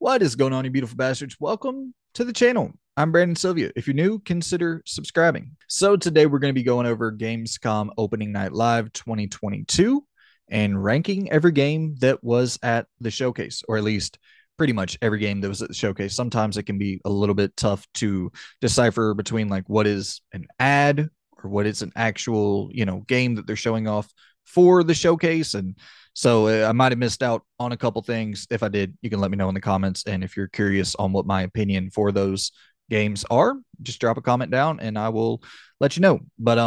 What is going on, you beautiful bastards? Welcome to the channel. I'm Brandon Sylvia. If you're new, consider subscribing. So today we're going to be going over Gamescom Opening Night Live 2022 and ranking every game that was at the showcase, or at least pretty much every game that was at the showcase. Sometimes it can be a little bit tough to decipher between like what is an ad or what is an actual, game that they're showing off for the showcase. And so I might have missed out on a couple things. If I did, you can let me know in the comments. And if you're curious on what my opinion for those games are, just drop a comment down and I will let you know. But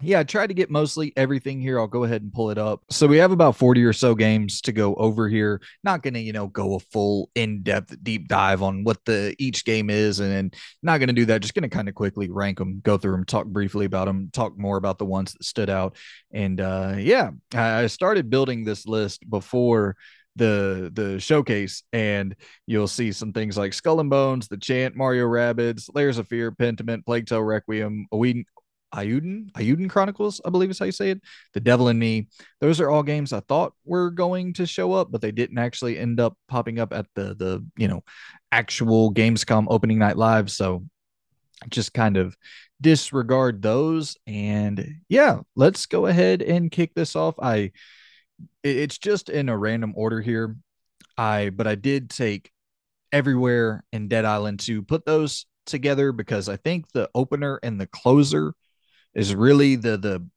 yeah, I tried to get mostly everything here. I'll go ahead and pull it up. So we have about 40 or so games to go over here. Not going to, go a full in-depth deep dive on what the each game is, and not going to do that. Just going to kind of quickly rank them, go through them, talk briefly about them, talk more about the ones that stood out. And yeah, I started building this list before the showcase, and you'll see some things like Skull and Bones, The Chant, Mario Rabbids, Layers of Fear, Pentiment, Plague Tale Requiem, Ayuden Chronicles, I believe is how you say it. The Devil in Me. Those are all games I thought were going to show up, but they didn't actually end up popping up at the actual Gamescom opening night live. So just kind of disregard those. And yeah, let's go ahead and kick this off. It's just in a random order here. But I did take Everywhere and Dead Island to put those together because I think the opener and the closer is really the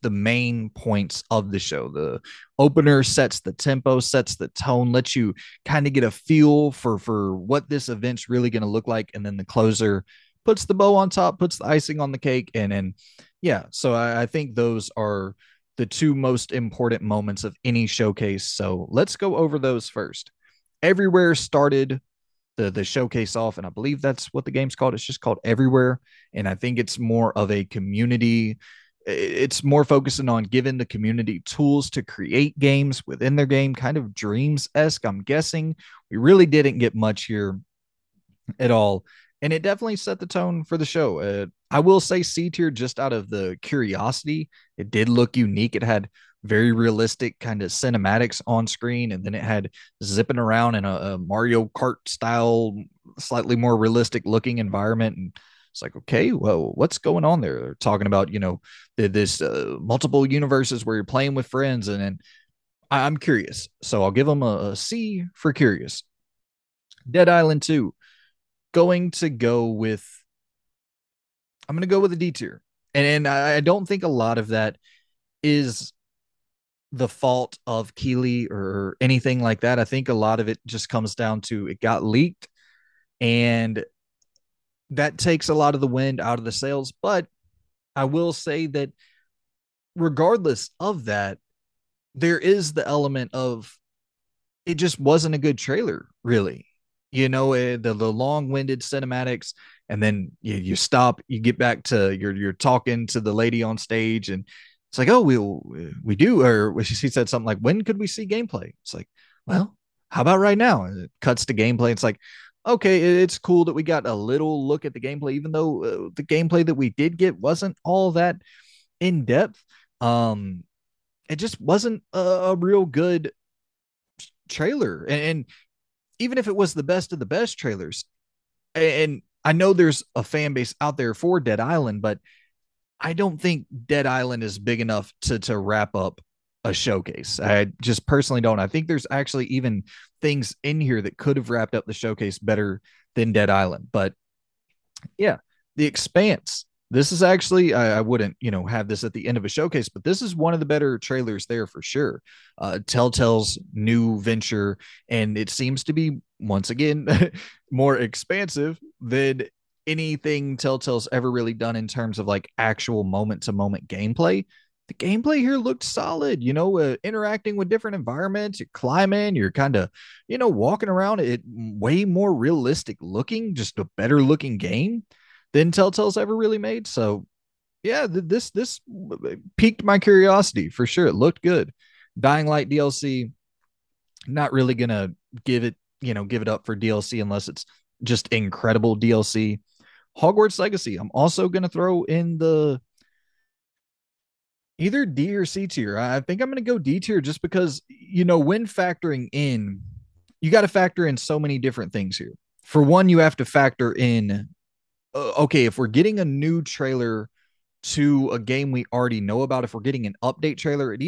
main points of the show. The opener sets the tempo, sets the tone, lets you kind of get a feel for what this event's really going to look like, and then the closer puts the bow on top, puts the icing on the cake, and yeah. So I think those are the two most important moments of any showcase. So let's go over those first. Everywhere started the showcase off, and I believe that's what the game's called. It's just called Everywhere, and I think it's more of a community. It's more focusing on giving the community tools to create games within their game, kind of Dreams esque. I'm guessing we really didn't get much here at all, and it definitely set the tone for the show. I will say C tier just out of the curiosity. It did look unique. It had very realistic kind of cinematics on screen, and then it had zipping around in a Mario Kart style, slightly more realistic looking environment. And it's like, okay, well, what's going on there? They're talking about, this multiple universes where you're playing with friends, and I'm curious. So I'll give them a C for curious. Dead Island 2, going to go with, I'm going to go with a D tier. And I don't think a lot of that is the fault of Keeley or anything like that. I think a lot of it just comes down to it got leaked, and that takes a lot of the wind out of the sails. But I will say that regardless of that, there is the element of it just wasn't a good trailer, really. The long-winded cinematics, and then you stop, you get back to you're talking to the lady on stage, and it's like, oh, we do, or she said something like, when could we see gameplay? It's like, well, how about right now? And it cuts to gameplay. It's like, okay, it's cool that we got a little look at the gameplay, even though the gameplay that we did get wasn't all that in depth. Um, it just wasn't a real good trailer, and even if it was the best of the best trailers, and I know there's a fan base out there for Dead Island, but I don't think Dead Island is big enough to wrap up a showcase. I just personally don't. I think there's actually even things in here that could have wrapped up the showcase better than Dead Island. But yeah, The Expanse. This is actually, I wouldn't, have this at the end of a showcase, but this is one of the better trailers there for sure. Telltale's new venture, and it seems to be, once again, more expansive than anything Telltale's ever really done in terms of like actual moment to moment gameplay. The gameplay here looked solid, interacting with different environments, you're climbing, you're kind of, walking around it, way more realistic looking, just a better looking game than Telltale's ever really made. So yeah, this piqued my curiosity for sure. It looked good. Dying Light DLC, not really gonna give it up for DLC unless it's just incredible DLC. Hogwarts Legacy, I'm also gonna throw in the either D or C tier. I think I'm gonna go D tier just because when factoring in you got to factor in so many different things here. For one, you have to factor in okay, if we're getting a new trailer to a game we already know about, if we're getting an update trailer, it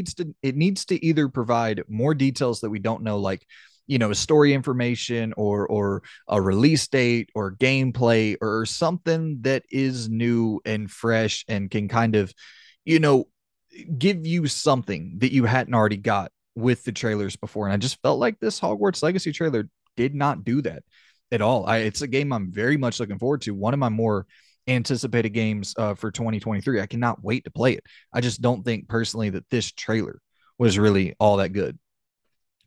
needs to either provide more details that we don't know, like story information or a release date or gameplay or something that is new and fresh and can kind of you know give you something that you hadn't already got with the trailers before. And I just felt like this Hogwarts Legacy trailer did not do that at all. It's a game I'm very much looking forward to. One of my more anticipated games for 2023. I cannot wait to play it. I just don't think personally that this trailer was really all that good.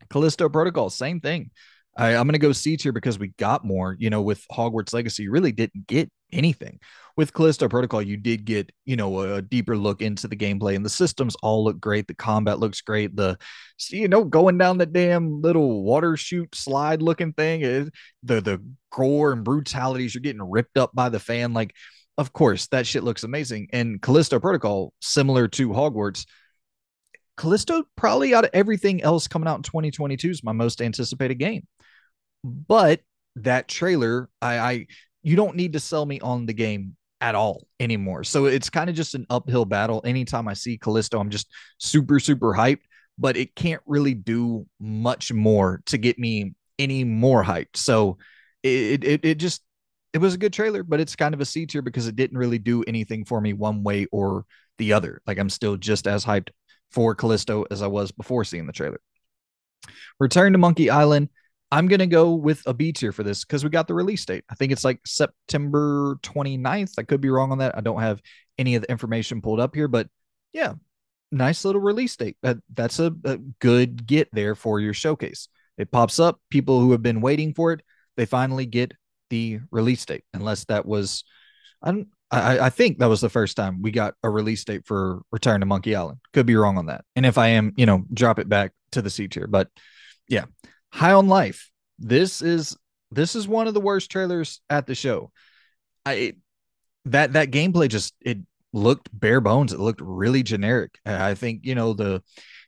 Callisto Protocol, same thing. I'm going to go C tier because we got more. With Hogwarts Legacy, you really didn't get anything. With Callisto Protocol, you did get, a deeper look into the gameplay, and the systems all look great. The combat looks great. Going down the damn little water chute slide looking thing, the gore and brutalities, you're getting ripped up by the fan. Like, of course, that shit looks amazing. And Callisto Protocol, similar to Hogwarts, Callisto, probably out of everything else coming out in 2022, is my most anticipated game. But that trailer, I you don't need to sell me on the game at all anymore. So it's kind of just an uphill battle. Anytime I see Callisto, I'm just super, super hyped, but it can't really do much more to get me any more hyped. So it was a good trailer, but it's kind of a C tier because it didn't really do anything for me one way or the other. Like, I'm still just as hyped for Callisto as I was before seeing the trailer. Return to Monkey Island. I'm going to go with a B tier for this because we got the release date. I think it's like September 29th. I could be wrong on that. I don't have any of the information pulled up here, but yeah, nice little release date. That's a good get there for your showcase. It pops up. People who have been waiting for it, they finally get the release date. Unless that was, I think that was the first time we got a release date for Return to Monkey Island. Could be wrong on that. And if I am, drop it back to the C tier. But yeah, High on Life. This is one of the worst trailers at the show. I that gameplay just, it looked bare bones. It looked really generic. I think the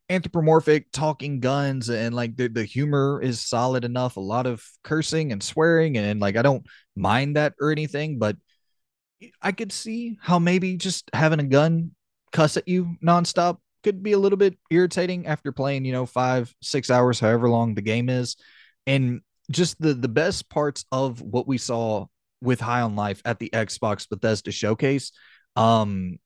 anthropomorphic talking guns and like the humor is solid enough. A lot of cursing and swearing, and like I don't mind that or anything, but I could see how maybe just having a gun cuss at you nonstop could be a little bit irritating after playing, 5, 6 hours, however long the game is. And just the best parts of what we saw with High on Life at the Xbox Bethesda showcase, um,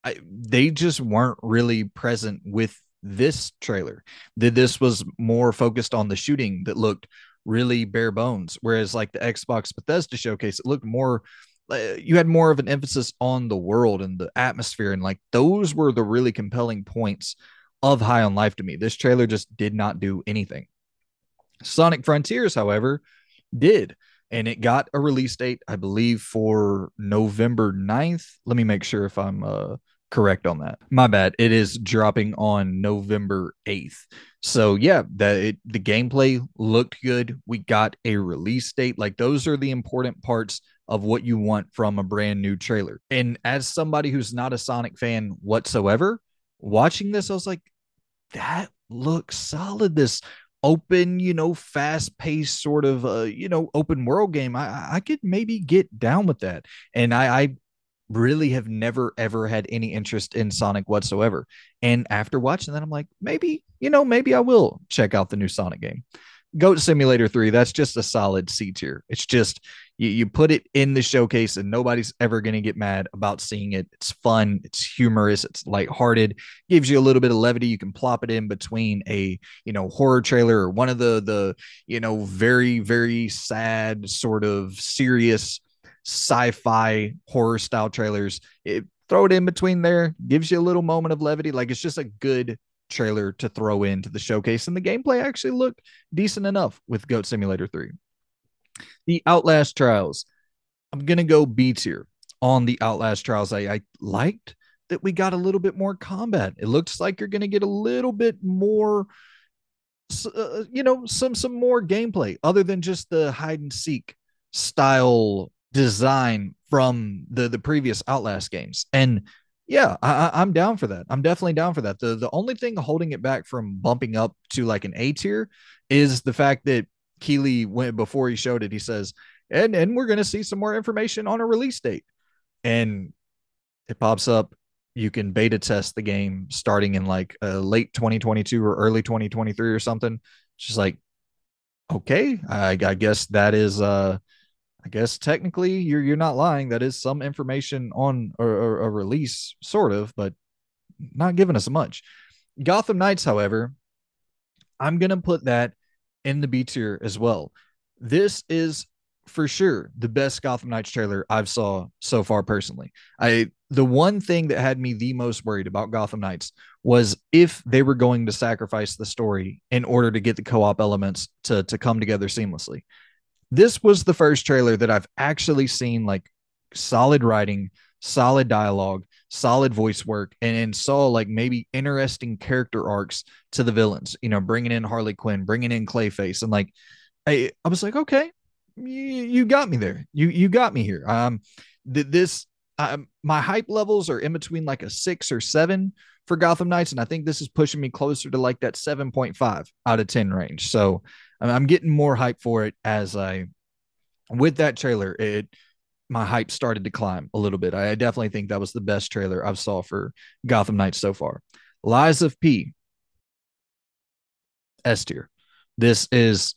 they just weren't really present with this trailer. This was more focused on the shooting that looked really bare bones, whereas like the Xbox Bethesda showcase, it looked more, you had more of an emphasis on the world and the atmosphere, and like those were the really compelling points of High on Life to me. This trailer just did not do anything. Sonic Frontiers, however, did. And it got a release date, I believe, for November 9th. Let me make sure if I'm correct on that. My bad. It is dropping on November 8th. So yeah, the gameplay looked good. We got a release date. Like, those are the important parts of what you want from a brand new trailer. And as somebody who's not a Sonic fan whatsoever, watching this, I was like, that looks solid. This open, fast paced sort of, open world game. I could maybe get down with that. And I really have never, ever had any interest in Sonic whatsoever. And after watching that, I'm like, maybe I will check out the new Sonic game. Goat Simulator 3, that's just a solid C tier. It's just, you put it in the showcase and nobody's ever going to get mad about seeing it. It's fun, it's humorous, it's lighthearted, gives you a little bit of levity. You can plop it in between a, horror trailer or one of the very, very sad sort of serious sci-fi horror style trailers. Throw it in between there, gives you a little moment of levity. Like, it's just a good trailer to throw into the showcase, and the gameplay actually looked decent enough with Goat Simulator 3. The Outlast Trials, I'm gonna go B tier on the Outlast Trials. I liked that we got a little bit more combat. It looks like you're gonna get a little bit more, some more gameplay other than just the hide and seek style design from the previous Outlast games. And Yeah, I'm down for that. I'm definitely down for that. The only thing holding it back from bumping up to like an A tier is the fact that Keeley went before he showed it. He says, and we're gonna see some more information on a release date. And it pops up. You can beta test the game starting in like late 2022 or early 2023 or something. It's just like, okay, I guess that is I guess technically you're not lying. That is some information on a release, sort of, but not giving us much. Gotham Knights, however, I'm gonna put that in the B tier as well. This is for sure the best Gotham Knights trailer I've saw so far personally. I the one thing that had me the most worried about Gotham Knights was if they were going to sacrifice the story in order to get the co-op elements to come together seamlessly. This was the first trailer that I've actually seen like solid writing, solid dialogue, solid voice work, and saw like maybe interesting character arcs to the villains. You know, bringing in Harley Quinn, bringing in Clayface, and like I was like, okay, you got me there. You got me here. This my hype levels are in between like a 6 or 7 for Gotham Knights, and I think this is pushing me closer to like that 7.5 out of 10 range. So I'm getting more hype for it as I with that trailer. It My hype started to climb a little bit. I definitely think that was the best trailer I've saw for Gotham Knights so far. Lies of P, S tier. This is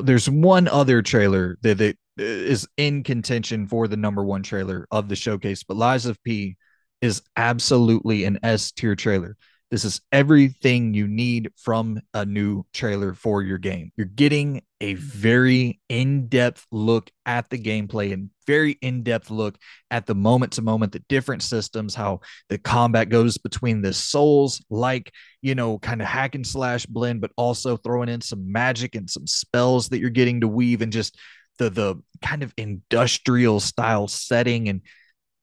there's one other trailer that is in contention for the number one trailer of the showcase, but Lies of P is absolutely an S tier trailer. This is everything you need from a new trailer for your game. You're getting a very in depth look at the gameplay and very in depth look at the moment to moment, the different systems, how the combat goes between the souls like, you know, kind of hack and slash blend, but also throwing in some magic and some spells that you're getting to weave, and just the kind of industrial style setting. And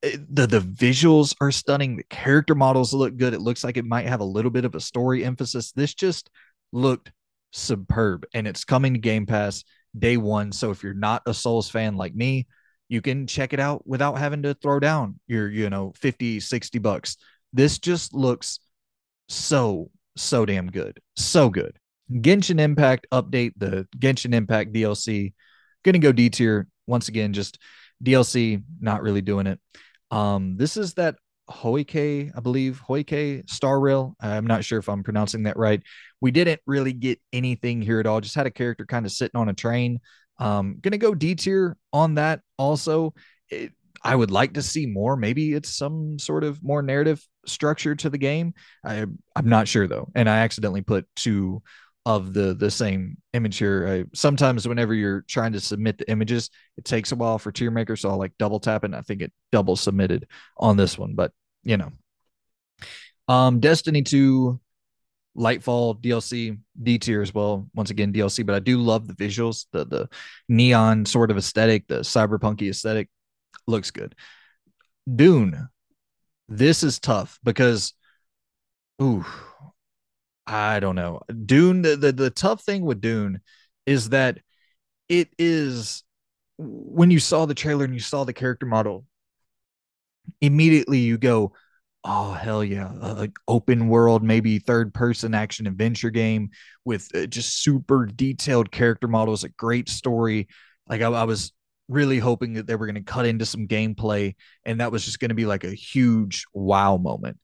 the visuals are stunning. The character models look good. It looks like it might have a little bit of a story emphasis. This just looked superb, and it's coming to Game Pass day one. So if you're not a Souls fan like me, you can check it out without having to throw down your, you know, 50-60 bucks. This just looks so damn good. So good. Genshin Impact update, the Genshin Impact DLC. Gonna go D tier once again, just DLC, not really doing it. This is that Hoike, I believe, Hoike Star Rail. I'm not sure if I'm pronouncing that right. We didn't really get anything here at all. Just had a character kind of sitting on a train. Gonna go D tier on that also. I would like to see more. Maybe it's some sort of more narrative structure to the game. I'm not sure though, and I accidentally put two of the same image here. Sometimes whenever you're trying to submit the images, it takes a while for tier maker, so I'll like double tap it, and I think it double submitted on this one. But you know, Destiny 2 Lightfall DLC D tier as well. Once again, DLC, but I do love the visuals, the neon sort of aesthetic, the cyberpunky aesthetic looks good. Dune, this is tough because ooh, I don't know. Dune, the tough thing with Dune is that it is when you saw the trailer and you saw the character model, immediately you go, oh hell yeah, open world, maybe third person action adventure game with just super detailed character models, a great story. Like I was really hoping that they were going to cut into some gameplay, and that was just going to be like a huge wow moment.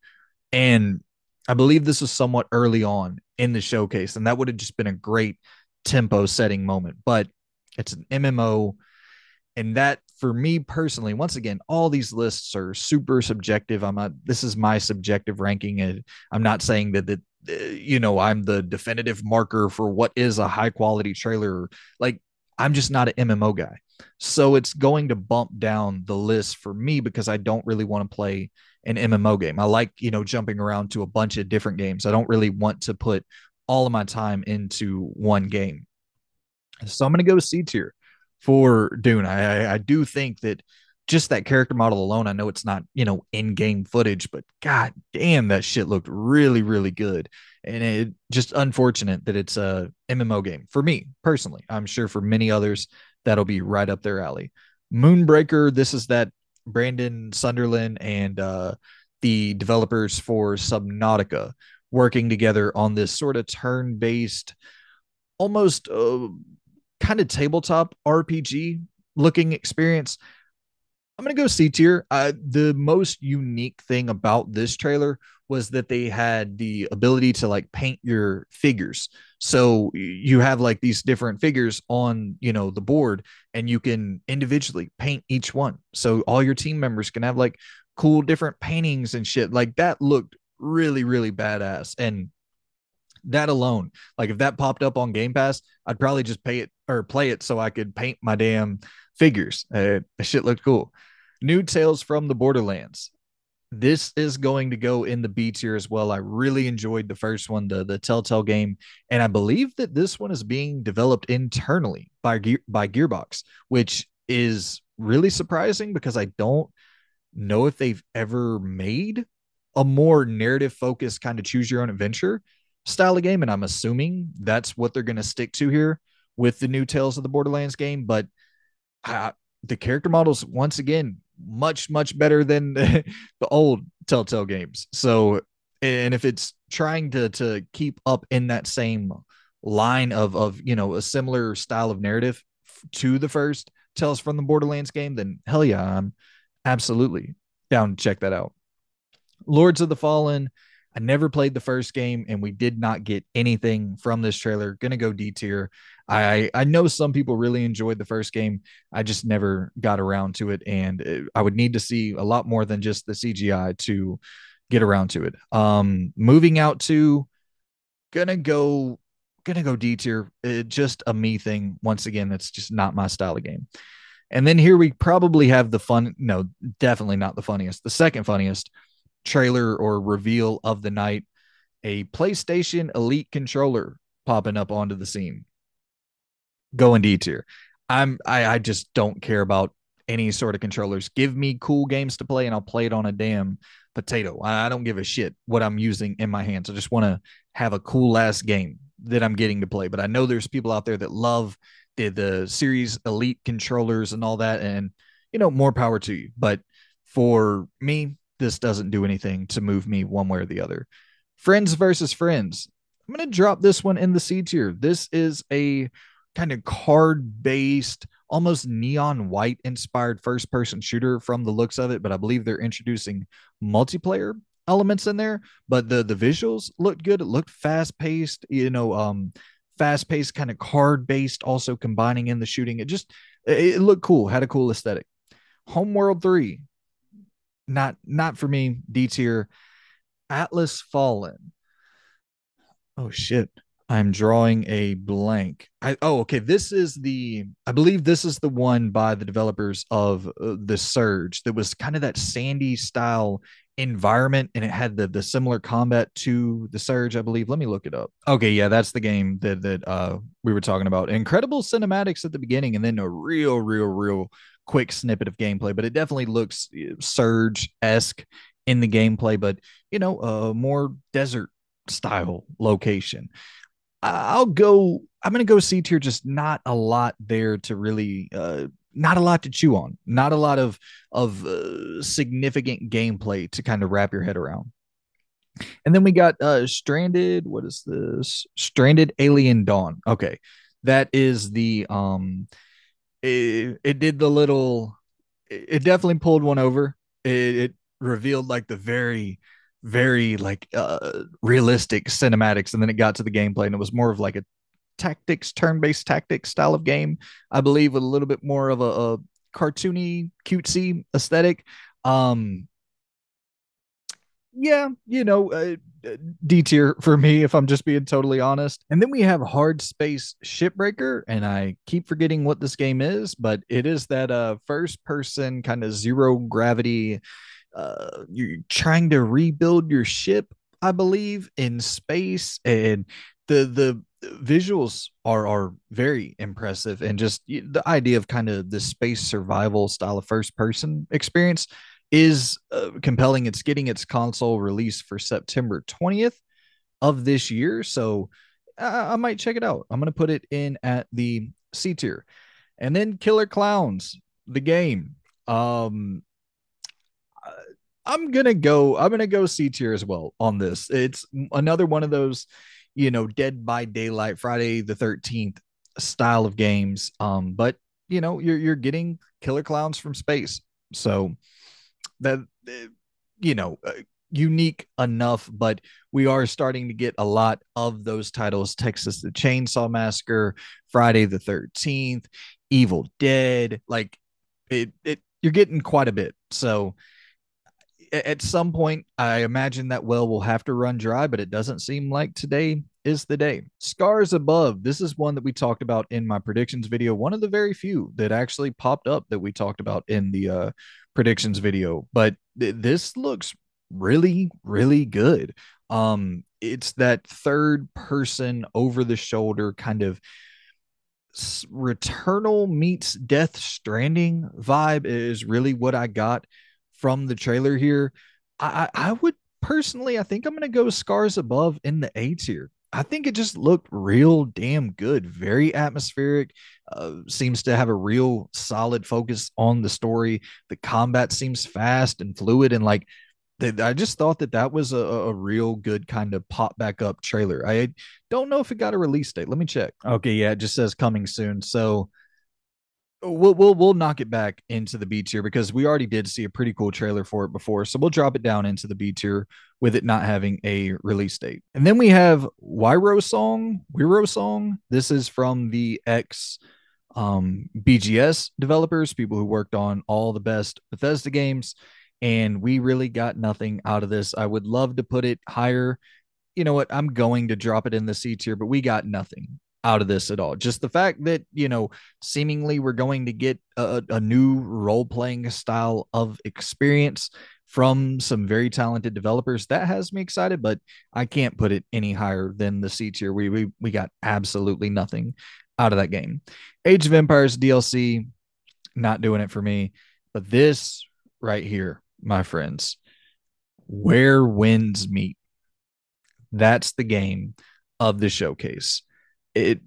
And I believe this was somewhat early on in the showcase, and that would have just been a great tempo setting moment. But it's an MMO, and that for me personally, once again, all these lists are super subjective. I'm not, this is my subjective ranking. And I'm not saying that you know, I'm the definitive marker for what is a high quality trailer. Like, I'm just not an MMO guy. So it's going to bump down the list for me because I don't really want to play an MMO game. I like, you know, jumping around to a bunch of different games. I don't really want to put all of my time into one game. So I'm going to go C tier for Dune. I do think that just that character model alone, I know it's not, you know, in-game footage, but god damn, that shit looked really good. And it just unfortunate that it's a MMO game for me personally. I'm sure for many others that'll be right up their alley. Moonbreaker, this is that Brandon Sunderland and the developers for Subnautica working together on this sort of turn-based, almost kind of tabletop RPG looking experience. I'm gonna go C tier. The most unique thing about this trailer was that they had the ability to like paint your figures. So you have like these different figures on, the board, and you can individually paint each one. So all your team members can have like cool different paintings and shit. Like that looked really, really badass. And that alone, like if that popped up on Game Pass, I'd probably just pay it or play it so I could paint my damn figures. The shit looked cool. New Tales from the Borderlands. This is going to go in the B tier as well. I really enjoyed the first one, the Telltale game, and I believe that this one is being developed internally by Gearbox, which is really surprising because I don't know if they've ever made a more narrative focused kind of choose your own adventure style of game. And I'm assuming that's what they're going to stick to here with the new Tales of the Borderlands game. But the character models, once again, much, much better than the old Telltale games. So, and if it's trying to keep up in that same line of a similar style of narrative to the first Tales from the Borderlands game, then hell yeah, I'm absolutely down to check that out. Lords of the Fallen. I never played the first game, and we did not get anything from this trailer. Gonna go D tier. I know some people really enjoyed the first game. I just never got around to it, and I would need to see a lot more than just the CGI to get around to it. Moving out to gonna go D tier. Just a me thing. Once again, that's just not my style of game. And then here we probably have the fun. No, definitely not the funniest. The second funniest trailer or reveal of the night, a PlayStation Elite controller popping up onto the scene. Going D tier. I just don't care about any sort of controllers. Give me cool games to play and I'll play it on a damn potato. I don't give a shit what I'm using in my hands. I just want to have a cool ass game that I'm getting to play. But I know there's people out there that love the series Elite controllers and all that, and more power to you. But for me, this doesn't do anything to move me one way or the other. Friends versus Friends. I'm going to drop this one in the C tier. This is a kind of card based, almost neon white inspired first person shooter from the looks of it, but I believe they're introducing multiplayer elements in there. But the visuals looked good. It looked fast paced, fast paced kind of card based, also combining in the shooting. It looked cool, had a cool aesthetic. Homeworld 3, not for me. D tier. Atlas Fallen. Oh shit. I'm drawing a blank. Okay. I believe this is the one by the developers of the Surge, that was kind of that sandy style environment, and it had the similar combat to the Surge, I believe. Let me look it up. Okay, yeah, that's the game that we were talking about. Incredible cinematics at the beginning, and then a real quick snippet of gameplay. But it definitely looks Surge esque in the gameplay, but a more desert style location. I'm going to go C tier. Just not a lot there to really, not a lot to chew on, not a lot of significant gameplay to kind of wrap your head around. And then we got Stranded. What is this? Stranded Alien Dawn. Okay. That is it did the little, it definitely pulled one over. It revealed like the very like realistic cinematics, and then it got to the gameplay, and it was more of like a turn-based tactics style of game, I believe, with a little bit more of a cartoony, cutesy aesthetic. Yeah, D tier for me, if I'm just being totally honest. And then we have Hard Space Shipbreaker, and I keep forgetting what this game is, but it is that first person kind of zero gravity. You're trying to rebuild your ship, I believe, in space, and the visuals are very impressive, and just the idea of kind of the space survival style of first person experience is compelling. It's getting its console release for September 20th of this year, so I might check it out. I'm going to put it in at the C tier. And then Killer Clowns, the game. I'm gonna go C tier as well on this. It's another one of those, Dead by Daylight, Friday the 13th style of games. But you're getting killer clowns from space. So that you know uh, unique enough, but we are starting to get a lot of those titles: Texas the Chainsaw Massacre, Friday the 13th, Evil Dead. Like you're getting quite a bit. So at some point, I imagine that well will have to run dry, but it doesn't seem like today is the day. Scars Above. This is one that we talked about in my predictions video. One of the very few that actually popped up that we talked about in the predictions video. But this looks really, really good. It's that third person over the shoulder kind of Returnal meets Death Stranding vibe is really what I got from the trailer here. I would personally, I think I'm going to go Scars Above in the A tier. I think it just looked real damn good, very atmospheric. Seems to have a real solid focus on the story. The combat seems fast and fluid, and like I just thought that that was a real good kind of pop back up trailer. I don't know if it got a release date. Let me check. Okay, yeah, it just says coming soon. So we'll knock it back into the B tier because we already did see a pretty cool trailer for it before. So we'll drop it down into the B tier with it not having a release date. And then we have Wiro Song. This is from the X BGS developers, people who worked on all the best Bethesda games. And we really got nothing out of this. I would love to put it higher. You know what? I'm going to drop it in the C tier, but we got nothing out of this at all. Just the fact that, seemingly we're going to get a new role playing style of experience from some very talented developers. That has me excited, but I can't put it any higher than the C tier. We got absolutely nothing out of that game. Age of Empires DLC, not doing it for me. But this right here, my friends, where winds meet, that's the game of the showcase. It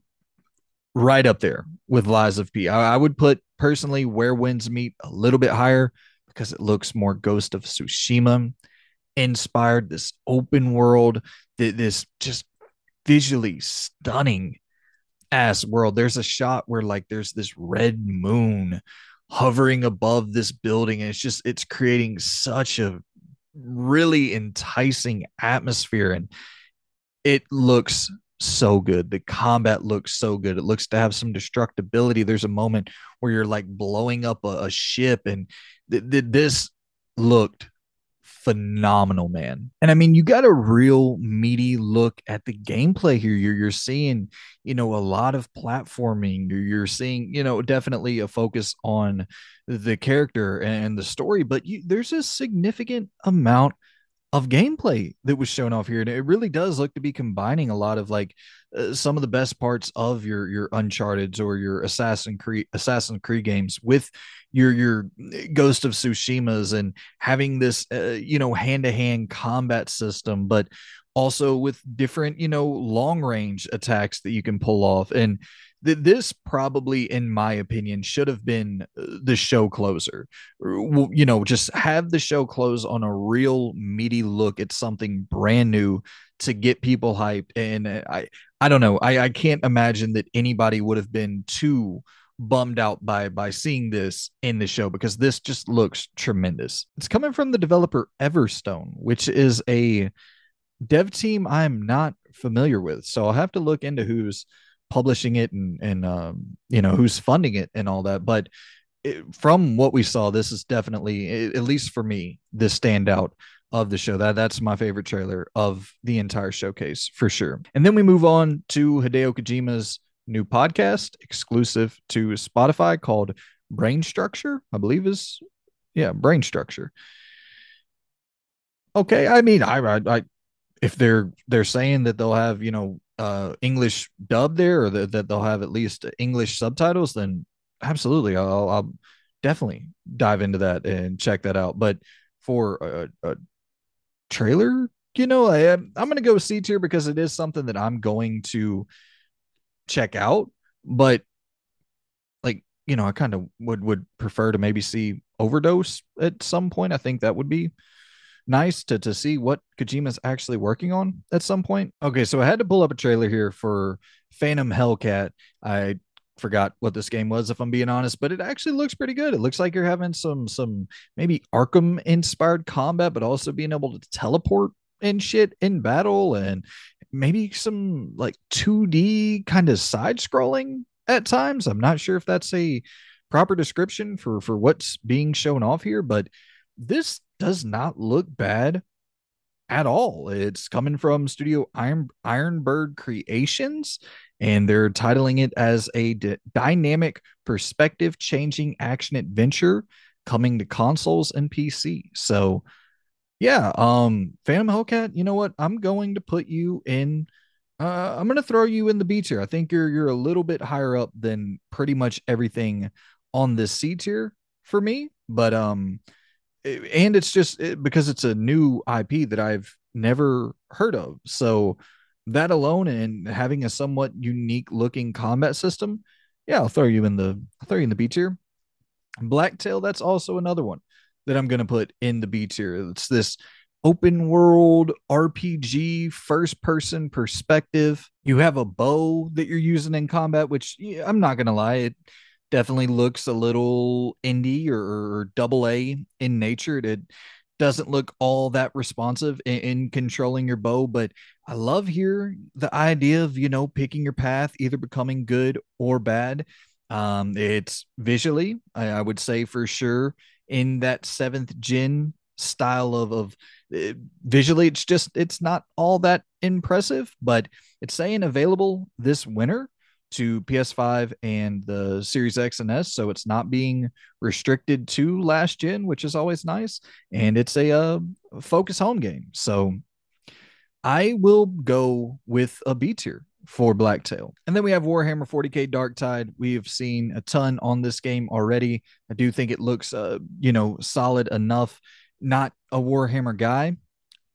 right up there with Lies of P. I would put personally Where Winds Meet a little bit higher because it looks more Ghost of Tsushima inspired. This open world, this just visually stunning ass world. There's a shot where like there's this red moon hovering above this building, and it's creating such a really enticing atmosphere, and it looks so good. The combat looks so good. It looks to have some destructibility. There's a moment where you're like blowing up a ship, and this looked phenomenal, man. And I mean, you got a real meaty look at the gameplay here. You're seeing, a lot of platforming. You're seeing, definitely a focus on the character and the story, but there's a significant amount of gameplay that was shown off here, and it really does look to be combining a lot of like some of the best parts of your Uncharted's or your Assassin's Creed games with your Ghost of Tsushima's, and having this hand to hand combat system, but also with different long range attacks that you can pull off. And this probably, in my opinion, should have been the show closer. Just have the show close on a real meaty look at something brand new to get people hyped. And I don't know. I can't imagine that anybody would have been too bummed out by seeing this in the show, because this just looks tremendous. It's coming from the developer Everstone, which is a dev team I'm not familiar with. So I'll have to look into who's publishing it and who's funding it and all that. But from what we saw, this is definitely, at least for me, the standout of the show. That's my favorite trailer of the entire showcase for sure. And then we move on to Hideo Kojima's new podcast exclusive to Spotify called Brain Structure, I believe is, yeah, Brain Structure. Okay, I mean, I if they're saying that they'll have English dub there, or that they'll have at least English subtitles, then absolutely, I'll definitely dive into that and check that out. But for a trailer, I'm gonna go C tier because it is something that I'm going to check out. But like, I kind of would prefer to maybe see Overdose at some point. I think that would be nice to see what Kojima's actually working on at some point. Okay, so I had to pull up a trailer here for Phantom Hellcat. I forgot what this game was, if I'm being honest, but it actually looks pretty good. It looks like you're having some maybe Arkham inspired combat, but also being able to teleport and shit in battle, and maybe some like 2D kind of side scrolling at times. I'm not sure if that's a proper description for what's being shown off here, but this does not look bad at all. It's coming from Studio Ironbird Creations, and they're titling it as a dynamic, perspective changing action adventure coming to consoles and PC. So, yeah, Phantom Hellcat, you know what? I'm going to put you in. I'm going to throw you in the B tier. I think you're a little bit higher up than pretty much everything on this C tier for me, but and it's just because it's a new IP that I've never heard of. So that alone and having a somewhat unique looking combat system, yeah, I'll throw you in the B tier. Blacktail, that's also another one that I'm gonna put in the B tier. It's this open world RPG, first person perspective. You have a bow that you're using in combat, which yeah, I'm not gonna lie, it definitely looks a little indie or double A in nature. It doesn't look all that responsive in controlling your bow, but I love here the idea of, picking your path, either becoming good or bad. It's visually, I would say for sure, in that seventh gen style of visually, it's not all that impressive, but it's saying available this winter to PS5 and the Series X and S, so it's not being restricted to last gen, which is always nice. And it's a focus home game, so I will go with a B tier for Blacktail. And then we have Warhammer 40K Darktide. We have seen a ton on this game already. I do think it looks, solid enough. Not a Warhammer guy,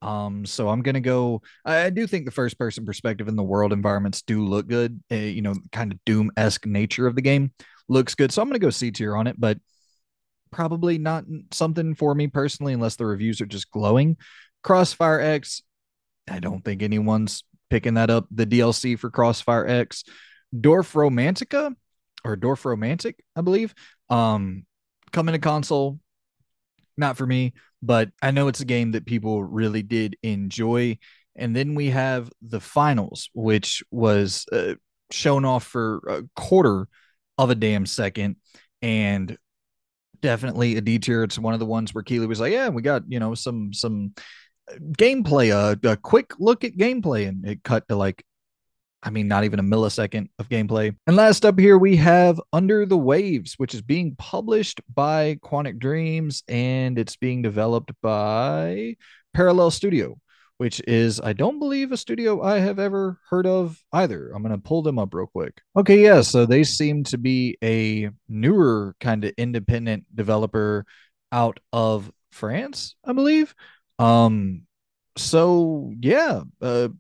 so I'm gonna go. I do think the first person perspective in the world environments do look good. Kind of Doom esque nature of the game looks good. So I'm gonna go C tier on it, but probably not something for me personally unless the reviews are just glowing. Crossfire X, I don't think anyone's picking that up. The DLC for Crossfire X, Dorf Romantica or Dorf Romantic, I believe. Coming to console, not for me, but I know it's a game that people really did enjoy. And then we have the finals, which was shown off for a quarter of a damn second, and definitely a D tier. It's one of the ones where Keely was like, "Yeah, we got some gameplay, a quick look at gameplay," and it cut to like, I mean, not even a millisecond of gameplay. And last up here, we have Under the Waves, which is being published by Quantic Dreams, and it's being developed by Parallel Studio, which is, I don't believe, a studio I have ever heard of either. I'm going to pull them up real quick. Okay, yeah, so they seem to be a newer kind of independent developer out of France, I believe. Um, so yeah,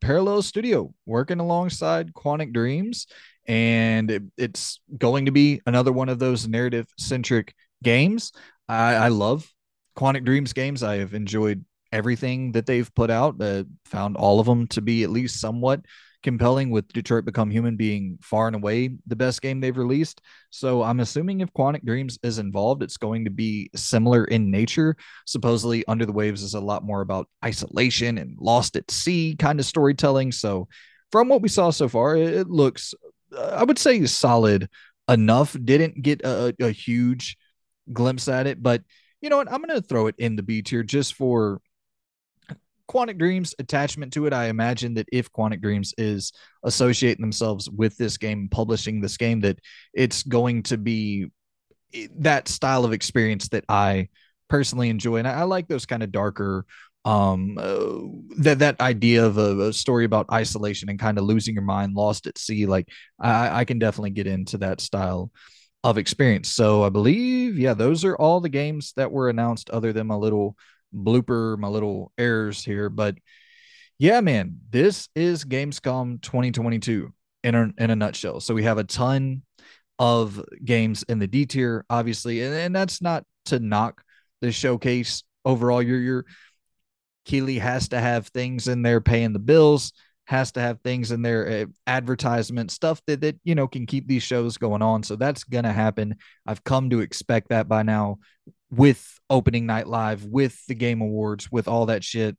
Parallel Studio working alongside Quantic Dreams, and it's going to be another one of those narrative centric games. I love Quantic Dreams games. I have enjoyed everything that they've put out. Found all of them to be at least somewhat compelling, with Detroit Become Human being far and away the best game they've released. So I'm assuming if Quantic Dreams is involved, it's going to be similar in nature. Supposedly, Under the Waves is a lot more about isolation and lost at sea kind of storytelling. So from what we saw so far, it looks, I would say, solid enough. Didn't get a huge glimpse at it, but you know what? I'm going to throw it in the B tier just for Quantic Dreams attachment to it. I imagine that if Quantic Dreams is associating themselves with this game, publishing this game, that it's going to be that style of experience that I personally enjoy. And I like those kind of darker, that idea of a story about isolation and kind of losing your mind, lost at sea. Like I can definitely get into that style of experience. So I believe, yeah, those are all the games that were announced, other than my little blooper, my little errors here. But yeah, man, this is Gamescom 2022 in a nutshell. So we have a ton of games in the D tier, obviously, and that's not to knock the showcase overall. You're Keeley has to have things in there paying the bills, has to have things in there, advertisement stuff that can keep these shows going on. So that's gonna happen. I've come to expect that by now with opening night live, with the game awards, with all that shit.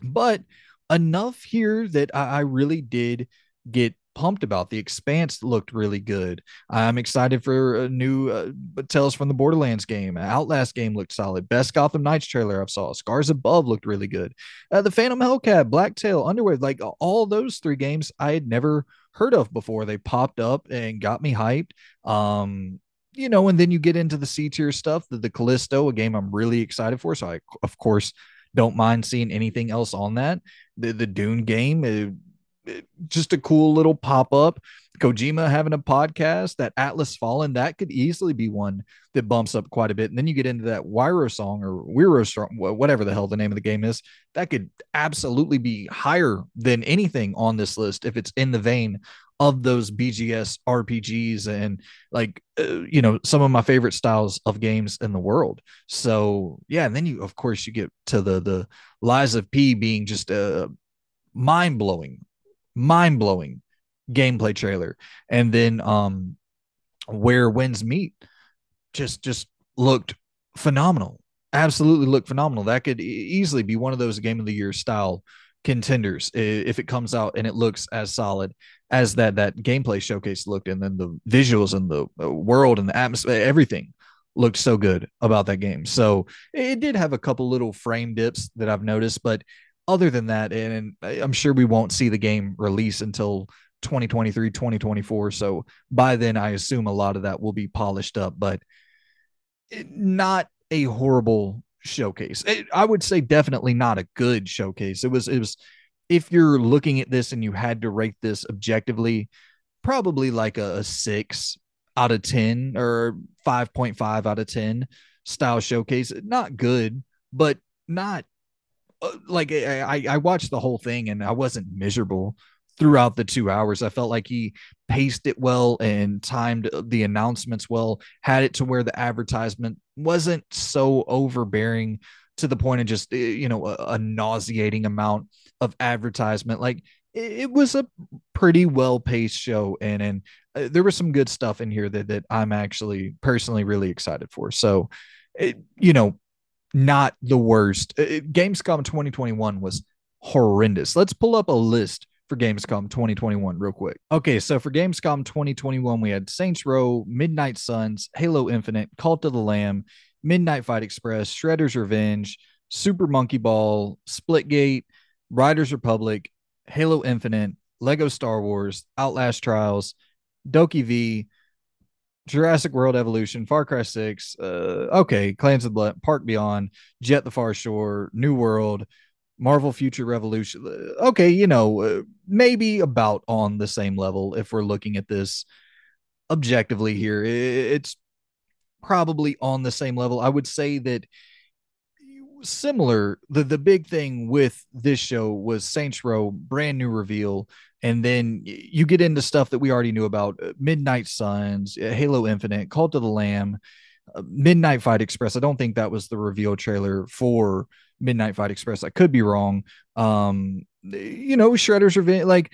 But enough here that I really did get pumped about. The Expanse looked really good. I'm excited for a new Tales from the Borderlands game. Outlast game looked solid. Best Gotham Knights trailer I've saw. Scars Above looked really good. The Phantom Hellcat, Blacktail, Underwood, like all those three games I had never heard of before. They popped up and got me hyped. And then you get into the C tier stuff, the Callisto, a game I'm really excited for. So I, of course, don't mind seeing anything else on that. The Dune game, just a cool little pop up. Kojima having a podcast, that Atlas Fallen, that could easily be one that bumps up quite a bit. And then you get into that Wyro song or Wiro song, whatever the hell the name of the game is, that could absolutely be higher than anything on this list if it's in the vein of those BGS RPGs and some of my favorite styles of games in the world. So yeah, and then of course you get to the Lies of P being just a mind blowing gameplay trailer, and then Where Winds Meet just looked phenomenal. Absolutely looked phenomenal. That could easily be one of those game of the year style contenders if it comes out and it looks as solid as that gameplay showcase looked, and then the visuals and the world and the atmosphere, everything looked so good about that game. So it did have a couple little frame dips that I've noticed, but other than that, and I'm sure we won't see the game release until 2023, 2024. So by then, I assume a lot of that will be polished up, but not a horrible showcase. I would say definitely not a good showcase. It was, if you're looking at this and you had to rate this objectively, probably like a 6 out of 10 or 5.5 out of 10 style showcase. Not good, but not like I watched the whole thing and I wasn't miserable throughout the 2 hours. I felt like he paced it well and timed the announcements well, had it to where the advertisement wasn't so overbearing to the point of just a nauseating amount of advertisement. Like it was a pretty well paced show, and there was some good stuff in here that I'm actually personally really excited for. So it, you know not the worst. Gamescom 2021 was horrendous. Let's pull up a list for Gamescom 2021 real quick. Okay, so for Gamescom 2021, we had Saints Row, Midnight Suns, Halo Infinite, Cult of the Lamb, Midnight Fight Express, Shredder's Revenge, Super Monkey Ball, Splitgate, Riders Republic, Halo Infinite, Lego Star Wars, Outlast Trials, Doki V, Jurassic World Evolution, Far Cry 6, Clans of the Blood, Park Beyond, Jet the Far Shore, New World, Marvel Future Revolution. Okay, maybe about on the same level if we're looking at this objectively here. It's probably on the same level. I would say that similar. The big thing with this show was Saints Row, brand new reveal, and then you get into stuff that we already knew about: Midnight Suns, Halo Infinite, Cult of the Lamb, Midnight Fight Express. I don't think that was the reveal trailer for Midnight Fight Express. I could be wrong. Shredder's Revenge, like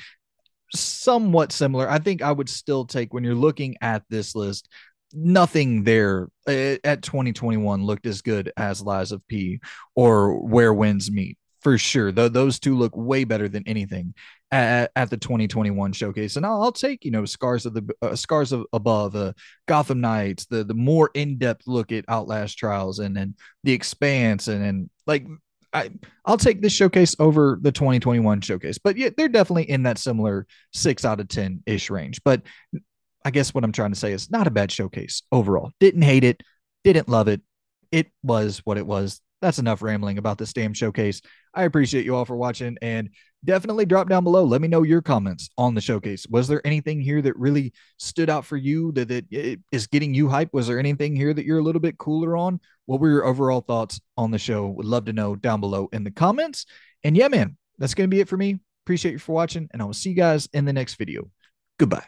somewhat similar. I think I would still take, when you're looking at this list, nothing there at 2021 looked as good as Lies of P or Where Winds Meet, for sure. Those two look way better than anything at the 2021 showcase. And I'll take Scars of Above, Gotham Knights, the more in-depth look at Outlast Trials, and then the Expanse, and like I'll take this showcase over the 2021 showcase. But yeah, they're definitely in that similar 6 out of 10 ish range. But I guess what I'm trying to say is not a bad showcase overall. Didn't hate it, didn't love it. It was what it was. That's enough rambling about this damn showcase. I appreciate you all for watching, and definitely drop down below. Let me know your comments on the showcase. Was there anything here that really stood out for you that is getting you hype? Was there anything here that you're a little bit cooler on? What were your overall thoughts on the show? Would love to know down below in the comments. And yeah, man, that's going to be it for me. Appreciate you for watching, and I will see you guys in the next video. Goodbye.